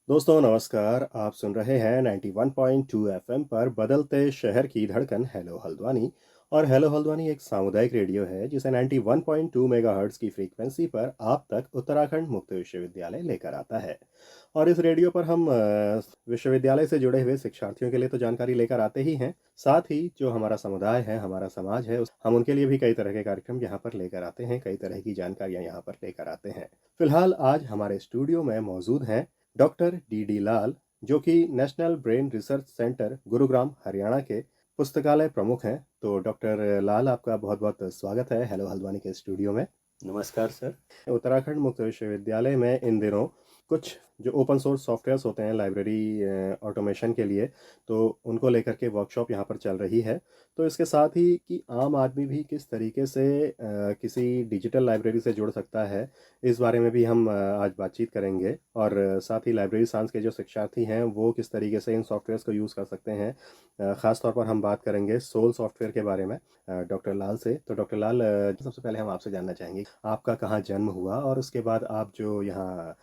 दोस्तों नमस्कार। आप सुन रहे हैं 91.2 एफएम पर बदलते शहर की धड़कन हेलो हल्द्वानी। और हेलो हल्द्वानी एक सामुदायिक रेडियो है जिसे 91.2 मेगाहर्ट्ज की फ्रीक्वेंसी पर आप तक उत्तराखंड मुक्त विश्वविद्यालय लेकर आता है। और इस रेडियो पर हम विश्वविद्यालय से जुड़े हुए शिक्षार्थियों के लिए तो जानकारी लेकर आते ही हैं, साथ ही जो हमारा समुदाय है, हमारा समाज है, हम उनके लिए भी कई तरह के कार्यक्रम यहाँ पर लेकर आते हैं, कई तरह की जानकारियाँ यहाँ पर लेकर आते हैं। फिलहाल आज हमारे स्टूडियो में मौजूद हैं डॉक्टर डी डी लाल, जो कि national brain research centre Gurugram Haryana के पुस्तकालय प्रमुख हैं। तो डॉक्टर लाल, आपका बहुत बहुत स्वागत है हेलो हल्द्वानी के स्टूडियो में। नमस्कार सर। उत्तराखंड मुक्त विश्वविद्यालय में इन दिनों कुछ जो ओपन सोर्स सॉफ्टवेयर्स होते हैं लाइब्रेरी ऑटोमेशन के लिए, तो उनको लेकर के वर्कशॉप यहाँ पर चल रही है। तो इसके साथ ही कि आम आदमी भी किस तरीके से किसी डिजिटल लाइब्रेरी से जुड़ सकता है, इस बारे में भी हम आज बातचीत करेंगे। और साथ ही लाइब्रेरी साइंस के जो शिक्षार्थी हैं वो किस तरीके से इन सॉफ्टवेयर्स को यूज़ कर सकते हैं। ख़ास तौर पर हम बात करेंगे सोल सॉफ्टवेयर के बारे में डॉक्टर लाल से। तो डॉक्टर लाल, सबसे पहले हम आपसे जानना चाहेंगे आपका कहाँ जन्म हुआ और उसके बाद आप जो यहाँ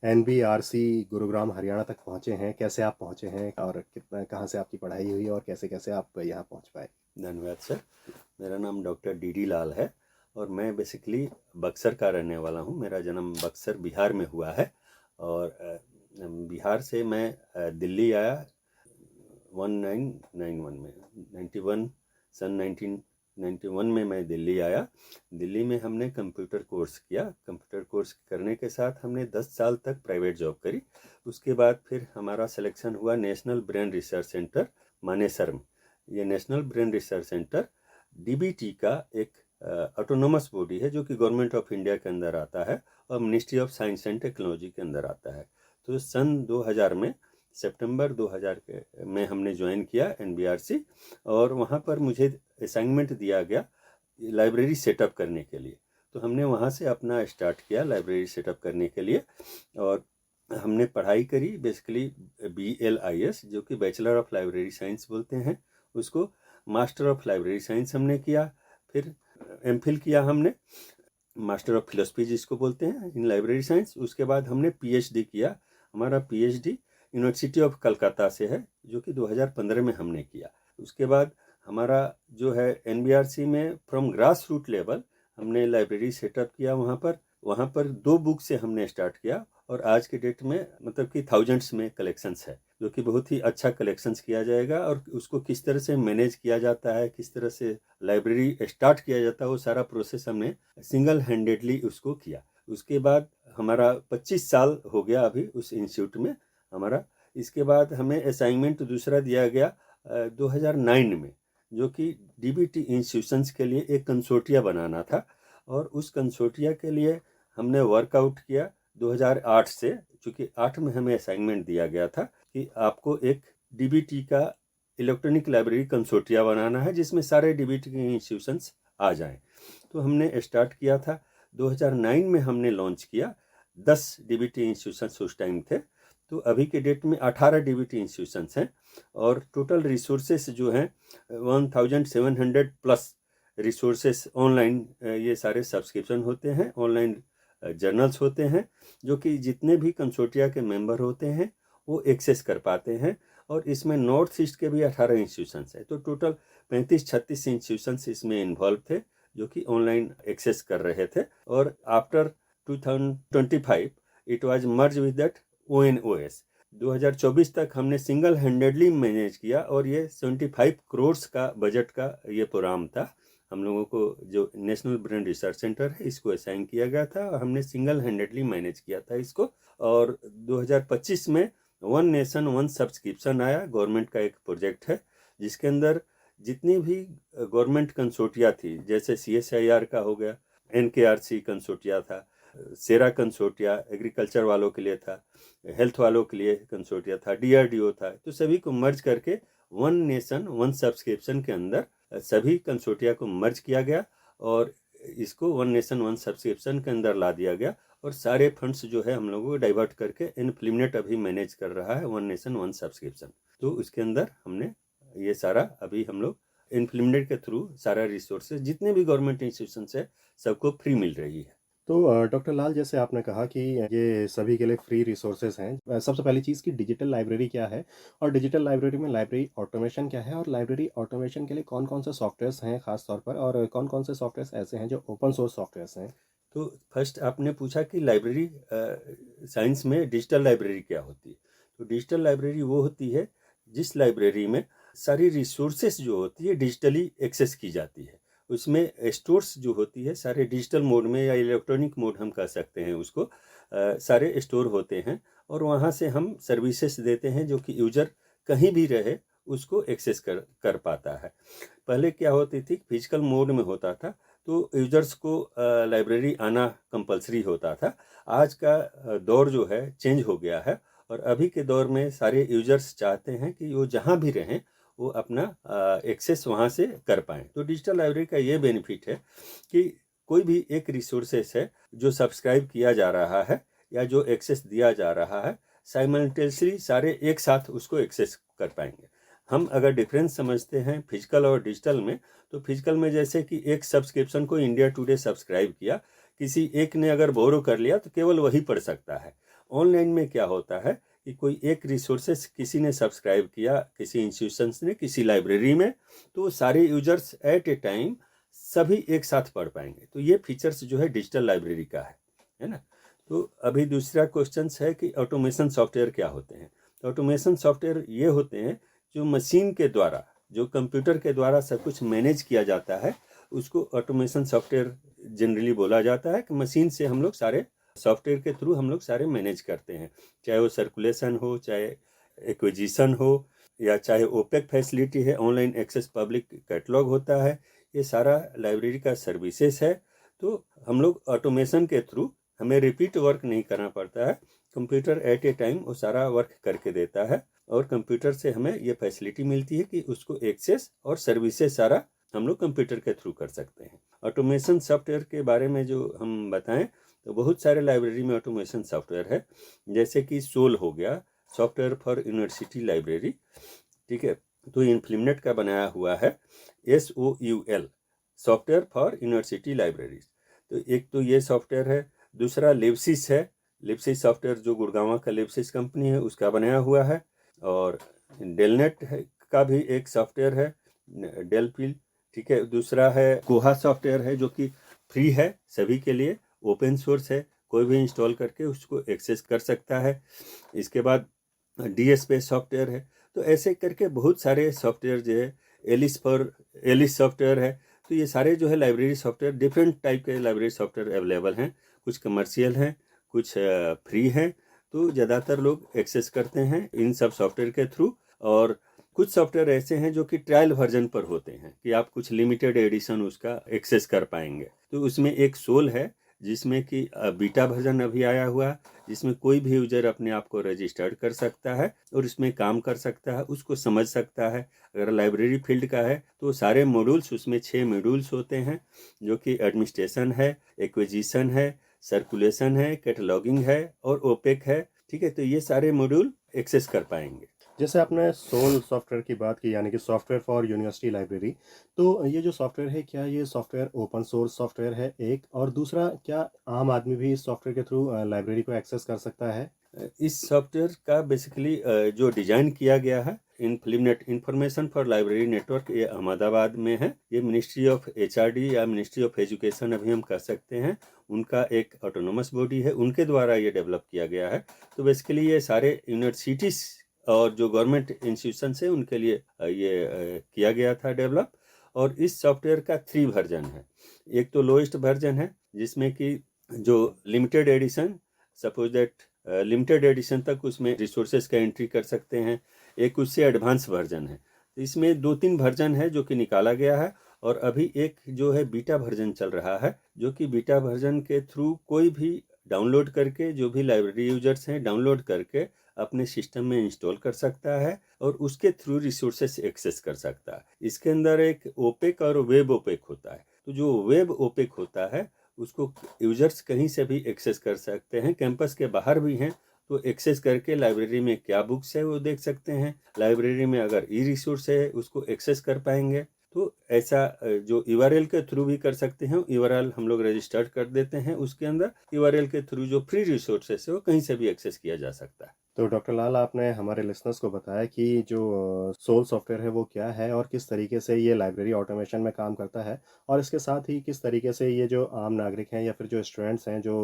एनबीआरसी गुरुग्राम हरियाणा तक पहुँचे हैं, कैसे आप पहुँचे हैं और कितना कहाँ से आपकी पढ़ाई हुई और कैसे कैसे आप यहाँ पहुँच पाए। धन्यवाद सर। मेरा नाम डॉक्टर डी डी लाल है और मैं बेसिकली बक्सर का रहने वाला हूँ। मेरा जन्म बक्सर बिहार में हुआ है और बिहार से मैं दिल्ली आया 1991 में 91 सन 1991 में मैं दिल्ली आया। दिल्ली में हमने कंप्यूटर कोर्स किया। कंप्यूटर कोर्स करने के साथ हमने 10 साल तक प्राइवेट जॉब करी। उसके बाद फिर हमारा सिलेक्शन हुआ national brain research centre Manesar में। ये national brain research centre DBT का एक ऑटोनोमस बॉडी है जो कि गवर्नमेंट ऑफ इंडिया के अंदर आता है और ministry of science and technology के अंदर आता है। तो सन 2000 में सितंबर 2000 में हमने ज्वाइन किया एनबीआरसी और वहाँ पर मुझे असाइनमेंट दिया गया लाइब्रेरी सेटअप करने के लिए। तो हमने वहाँ से अपना स्टार्ट किया लाइब्रेरी सेटअप करने के लिए और हमने पढ़ाई करी बेसिकली BLIS जो कि बैचलर ऑफ लाइब्रेरी साइंस बोलते हैं उसको। मास्टर ऑफ लाइब्रेरी साइंस हमने किया। फिर MPhil किया हमने, मास्टर ऑफ फिलोसफी जिसको बोलते हैं इन लाइब्रेरी साइंस। उसके बाद हमने PhD किया। हमारा PhD यूनिवर्सिटी ऑफ कलकत्ता से है जो कि 2015 में हमने किया। उसके बाद हमारा जो है NBRC में फ्रॉम ग्रास रूट लेवल हमने लाइब्रेरी सेटअप किया। वहाँ पर 2 बुक से हमने स्टार्ट किया और आज के डेट में मतलब कि थाउजेंड्स में कलेक्शंस है जो कि बहुत ही अच्छा कलेक्शंस किया जाएगा। और उसको किस तरह से मैनेज किया जाता है, किस तरह से लाइब्रेरी स्टार्ट किया जाता है, वो सारा प्रोसेस हमने सिंगल हैंडेडली उसको किया। उसके बाद हमारा 25 साल हो गया अभी उस इंस्टीट्यूट में हमारा। इसके बाद हमें असाइनमेंट दूसरा दिया गया 2009 में जो कि डीबीटी इंस्टीट्यूशंस के लिए एक कंसोर्टिया बनाना था। और उस कंसोर्टिया के लिए हमने वर्कआउट किया 2008 से, चूँकि 8 में हमें असाइनमेंट दिया गया था कि आपको एक डीबीटी का इलेक्ट्रॉनिक लाइब्रेरी कंसोर्टिया बनाना है जिसमें सारे डीबीटी के इंस्टीट्यूशंस आ जाएं। तो हमने स्टार्ट किया था 2009 में हमने लॉन्च किया। 10 डीबीटी इंस्टीट्यूशंस उस टाइम थे। तो अभी के डेट में 18 डीबीटी इंस्टीट्यूशंस हैं और टोटल रिसोर्सेस जो हैं 1700 प्लस रिसोर्सेस ऑनलाइन, ये सारे सब्सक्रिप्शन होते हैं, ऑनलाइन जर्नल्स होते हैं जो कि जितने भी कंसोर्टिया के मेंबर होते हैं वो एक्सेस कर पाते हैं। और इसमें नॉर्थ ईस्ट के भी 18 इंस्टीट्यूशंस हैं। तो टोटल 35-36 इंस्टीट्यूशंस इसमें इन्वॉल्व थे जो कि ऑनलाइन एक्सेस कर रहे थे। और after 2025 it was merge with that ONOS। 2024 तक हमने सिंगल हैंडेडली मैनेज किया और ये 75 करोड़ का बजट का ये प्रोग्राम था। हम लोगों को जो नेशनल ब्रेन रिसर्च सेंटर है इसको असाइन किया गया था और हमने सिंगल हैंडेडली मैनेज किया था इसको। और 2025 में वन नेशन वन सब्सक्रिप्शन आया, गवर्नमेंट का एक प्रोजेक्ट है जिसके अंदर जितनी भी गवर्नमेंट कंसोर्टिया थी, जैसे CSIR का हो गया, NKRC कंसोर्टिया था, सेरा कंसोर्टिया एग्रीकल्चर वालों के लिए था, हेल्थ वालों के लिए कंसोर्टिया था, DRDO था, तो सभी को मर्ज करके वन नेशन वन सब्सक्रिप्शन के अंदर सभी कंसोर्टिया को मर्ज किया गया और इसको वन नेशन वन सब्सक्रिप्शन के अंदर ला दिया गया। और सारे फंड्स जो है हम लोगों को डाइवर्ट करके इनफ्लिमिनेट अभी मैनेज कर रहा है वन नेशन वन सब्सक्रिप्शन। तो उसके अंदर हमने ये सारा अभी हम लोग इनफ्लिमिनेट के थ्रू सारा रिसोर्सेज जितने भी गवर्नमेंट इंस्टीट्यूशन है सबको फ्री मिल रही है। तो डॉक्टर लाल, जैसे आपने कहा कि ये सभी के लिए फ्री रिसोर्सेज हैं। सबसे पहली चीज़ कि डिजिटल लाइब्रेरी क्या है? और डिजिटल लाइब्रेरी में लाइब्रेरी ऑटोमेशन क्या है? और लाइब्रेरी ऑटोमेशन के लिए कौन-कौन से सॉफ्टवेयर्स हैं ख़ास तौर पर, और कौन-कौन से सॉफ्टवेयर्स ऐसे हैं जो ओपन सोर्स सॉफ्टवेयर्स हैं? तो फर्स्ट आपने पूछा कि लाइब्रेरी साइंस में डिजिटल लाइब्रेरी क्या होती है। तो डिजिटल लाइब्रेरी वो होती है जिस लाइब्रेरी में सारी रिसोर्सेस जो होती है डिजिटली एक्सेस की जाती है। उसमें स्टोर्स जो होती है सारे डिजिटल मोड में या इलेक्ट्रॉनिक मोड हम कह सकते हैं उसको, सारे स्टोर होते हैं और वहाँ से हम सर्विसेज देते हैं जो कि यूजर कहीं भी रहे उसको एक्सेस कर पाता है। पहले क्या होती थी, फिजिकल मोड में होता था तो यूजर्स को लाइब्रेरी आना कंपलसरी होता था। आज का दौर जो है चेंज हो गया है और अभी के दौर में सारे यूजर्स चाहते हैं कि वो जहाँ भी रहें वो अपना एक्सेस वहाँ से कर पाएँ। तो डिजिटल लाइब्रेरी का ये बेनिफिट है कि कोई भी एक रिसोर्सेस है जो सब्सक्राइब किया जा रहा है या जो एक्सेस दिया जा रहा है, साइमल्टेनियसली सारे एक साथ उसको एक्सेस कर पाएंगे। हम अगर डिफरेंस समझते हैं फिजिकल और डिजिटल में, तो फिजिकल में जैसे कि एक सब्सक्रिप्शन को इंडिया टुडे सब्सक्राइब किया, किसी एक ने अगर बोरो कर लिया तो केवल वही पढ़ सकता है। ऑनलाइन में क्या होता है कि कोई एक रिसोर्सेस किसी ने सब्सक्राइब किया, किसी इंस्टीट्यूशंस ने, किसी लाइब्रेरी में, तो सारे यूजर्स एट ए टाइम सभी एक साथ पढ़ पाएंगे। तो ये फीचर्स जो है डिजिटल लाइब्रेरी का है ना। तो अभी दूसरा क्वेश्चन है कि ऑटोमेशन सॉफ्टवेयर क्या होते हैं। तो ऑटोमेशन सॉफ्टवेयर ये होते हैं जो मशीन के द्वारा, जो कंप्यूटर के द्वारा सब कुछ मैनेज किया जाता है, उसको ऑटोमेशन सॉफ्टवेयर जनरली बोला जाता है। कि मशीन से हम लोग सारे सॉफ्टवेयर के थ्रू हम लोग सारे मैनेज करते हैं, चाहे वो सर्कुलेशन हो, चाहे एक्विजिशन हो, या चाहे ओपेक फैसिलिटी है, ऑनलाइन एक्सेस पब्लिक कैटलॉग होता है, ये सारा लाइब्रेरी का सर्विसेज है। तो हम लोग ऑटोमेशन के थ्रू हमें रिपीट वर्क नहीं करना पड़ता है, कंप्यूटर एट ए टाइम वो सारा वर्क करके देता है और कंप्यूटर से हमें ये फैसिलिटी मिलती है कि उसको एक्सेस और सर्विसेज सारा हम लोग कंप्यूटर के थ्रू कर सकते हैं। ऑटोमेशन सॉफ्टवेयर के बारे में जो हम बताएं तो बहुत सारे लाइब्रेरी में ऑटोमेशन सॉफ्टवेयर है, जैसे कि सोल हो गया, सॉफ्टवेयर फॉर यूनिवर्सिटी लाइब्रेरी, ठीक है। तो इन्फ्लिमनेट का बनाया हुआ है SOUL, software for university libraries. तो एक तो ये सॉफ्टवेयर है। दूसरा लिब्सिस है, लिब्सिस सॉफ्टवेयर जो गुड़गांव का लिब्सिस कंपनी है उसका बनाया हुआ है। और डेलनेट का भी एक सॉफ्टवेयर है, डेलपिल, ठीक है। दूसरा है कोहा सॉफ्टवेयर है जो कि फ्री है सभी के लिए, ओपन सोर्स है, कोई भी इंस्टॉल करके उसको एक्सेस कर सकता है। इसके बाद DSpace सॉफ्टवेयर है। तो ऐसे करके बहुत सारे सॉफ्टवेयर जो है, एलिस सॉफ्टवेयर है। तो ये सारे जो है लाइब्रेरी सॉफ्टवेयर, डिफरेंट टाइप के लाइब्रेरी सॉफ्टवेयर अवेलेबल हैं। कुछ कमर्शियल हैं, कुछ फ्री हैं। तो ज़्यादातर लोग एक्सेस करते हैं इन सब सॉफ्टवेयर के थ्रू। और कुछ सॉफ्टवेयर ऐसे हैं जो कि ट्रायल वर्जन पर होते हैं कि आप कुछ लिमिटेड एडिशन उसका एक्सेस कर पाएंगे। तो उसमें एक सोल है जिसमें कि बीटा वर्जन अभी आया हुआ है, जिसमें कोई भी यूजर अपने आप को रजिस्टर्ड कर सकता है और इसमें काम कर सकता है, उसको समझ सकता है। अगर लाइब्रेरी फील्ड का है तो सारे मॉड्यूल्स, उसमें 6 मॉड्यूल्स होते हैं जो कि एडमिनिस्ट्रेशन है, एक्विजिशन है, सर्कुलेशन है, कैटलॉगिंग है और ओपेक है, ठीक है। तो ये सारे मॉड्यूल एक्सेस कर पाएंगे। जैसे आपने सोल सॉफ्टवेयर की बात की, यानी कि सॉफ्टवेयर फॉर यूनिवर्सिटी लाइब्रेरी, तो ये जो सॉफ्टवेयर है, क्या ये सॉफ्टवेयर ओपन सोर्स सॉफ्टवेयर है एक, और दूसरा क्या आम आदमी भी इस सॉफ्टवेयर के थ्रू लाइब्रेरी को एक्सेस कर सकता है? इस सॉफ्टवेयर का बेसिकली जो डिजाइन किया गया है, इन्फ्लिमनेट, इंफॉर्मेशन फॉर लाइब्रेरी नेटवर्क, ये अहमदाबाद में है। ये मिनिस्ट्री ऑफ HRD या मिनिस्ट्री ऑफ एजुकेशन अभी हम कह सकते हैं, उनका एक ऑटोनोमस बॉडी है, उनके द्वारा ये डेवलप किया गया है। तो बेसिकली ये सारे यूनिवर्सिटीज और जो गवर्नमेंट इंस्टीट्यूशन है उनके लिए ये किया गया था डेवलप। और इस सॉफ्टवेयर का 3 वर्जन है। एक तो लोएस्ट वर्जन है जिसमें कि जो limited edition, suppose that limited edition तक उसमें रिसोर्सेज का एंट्री कर सकते हैं। एक उससे एडवांस वर्जन है। तो इसमें 2-3 वर्जन है जो कि निकाला गया है। और अभी एक जो है बीटा वर्जन चल रहा है, जो कि बीटा वर्जन के थ्रू कोई भी डाउनलोड करके, जो भी लाइब्रेरी यूजर्स हैं डाउनलोड करके अपने सिस्टम में इंस्टॉल कर सकता है और उसके थ्रू रिसोर्सेस एक्सेस कर सकता है। इसके अंदर एक ओपेक और वेब ओपेक होता है। तो जो वेब ओपेक होता है उसको यूजर्स कहीं से भी एक्सेस कर सकते हैं, कैंपस के बाहर भी हैं तो एक्सेस करके लाइब्रेरी में क्या बुक्स है वो देख सकते हैं। लाइब्रेरी में अगर ई रिसोर्स है उसको एक्सेस कर पाएंगे। तो ऐसा जो यूआरएल के थ्रू भी कर सकते हैं, यूआरएल हम लोग रजिस्टर्ड कर देते हैं, उसके अंदर यूआरएल के थ्रू जो फ्री रिसोर्सेस है वो कहीं से भी एक्सेस किया जा सकता है। तो डॉक्टर लाल, आपने हमारे लिसनर्स को बताया कि जो सोल सॉफ्टवेयर है वो क्या है और किस तरीके से ये लाइब्रेरी ऑटोमेशन में काम करता है, और इसके साथ ही किस तरीके से ये जो आम नागरिक हैं या फिर जो स्टूडेंट्स हैं जो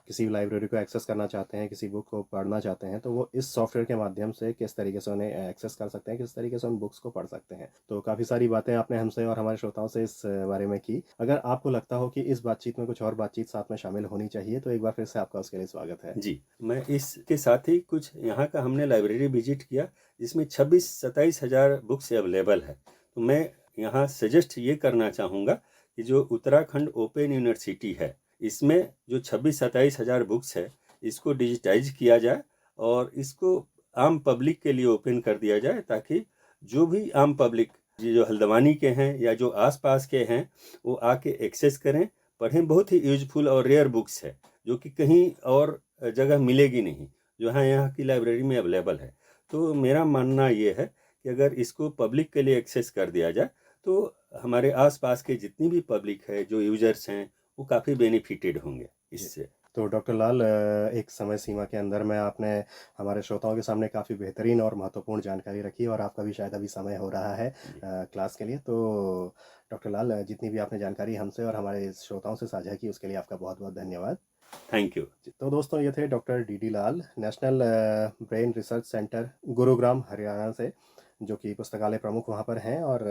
किसी लाइब्रेरी को एक्सेस करना चाहते हैं, किसी बुक को पढ़ना चाहते हैं, तो वो इस सॉफ्टवेयर के माध्यम से किस तरीके से उन्हें एक्सेस कर सकते हैं, किस तरीके से उन बुक्स को पढ़ सकते हैं। तो काफ़ी सारी बातें आपने हमसे और हमारे श्रोताओं से इस बारे में की। अगर आपको लगता हो कि इस बातचीत में कुछ और बातचीत साथ में शामिल होनी चाहिए, तो एक बार फिर से आपका उसके लिए स्वागत है। जी, मैं इसके साथ ही कुछ यहाँ का हमने लाइब्रेरी विजिट किया जिसमें 26-27 हज़ार बुक्स अवेलेबल है। तो मैं यहाँ सजेस्ट ये करना चाहूँगा कि जो उत्तराखंड ओपन यूनिवर्सिटी है, इसमें जो 26-27 हज़ार बुक्स है, इसको डिजिटाइज किया जाए और इसको आम पब्लिक के लिए ओपन कर दिया जाए, ताकि जो भी आम पब्लिक ये जो हल्द्वानी के हैं या जो आसपास के हैं वो आके एक्सेस करें, पढ़ें। बहुत ही यूजफुल और रेयर बुक्स है जो कि कहीं और जगह मिलेगी नहीं, जो है यहाँ की लाइब्रेरी में अवेलेबल है। तो मेरा मानना ये है कि अगर इसको पब्लिक के लिए एक्सेस कर दिया जाए तो हमारे आसपास के जितनी भी पब्लिक है, जो यूजर्स हैं, वो काफ़ी बेनिफिटेड होंगे इससे। तो डॉक्टर लाल, एक समय सीमा के अंदर में आपने हमारे श्रोताओं के सामने काफ़ी बेहतरीन और महत्वपूर्ण जानकारी रखी, और आपका भी शायद अभी समय हो रहा है क्लास के लिए। तो डॉक्टर लाल, जितनी भी आपने जानकारी हमसे और हमारे श्रोताओं से साझा की, उसके लिए आपका बहुत बहुत धन्यवाद। Thank you. तो दोस्तों, ये थे doctor D Lal, national brain research centre, Gurugram, Haryana से, जो कि पुस्तकालय प्रमुख वहाँ पर हैं। और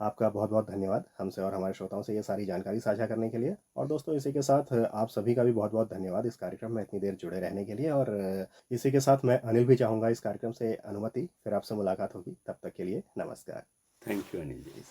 आपका बहुत बहुत धन्यवाद हमसे और हमारे श्रोताओं से ये सारी जानकारी साझा करने के लिए। और दोस्तों, इसी के साथ आप सभी का भी बहुत बहुत धन्यवाद इस कार्यक्रम में इतनी देर जुड़े रहने के लिए। और इसी के साथ मैं अनिल भी चाहूँगा इस कार्यक्रम से अनुमति, फिर आपसे मुलाकात होगी। तब तक के लिए नमस्कार। Thank you Anil ji.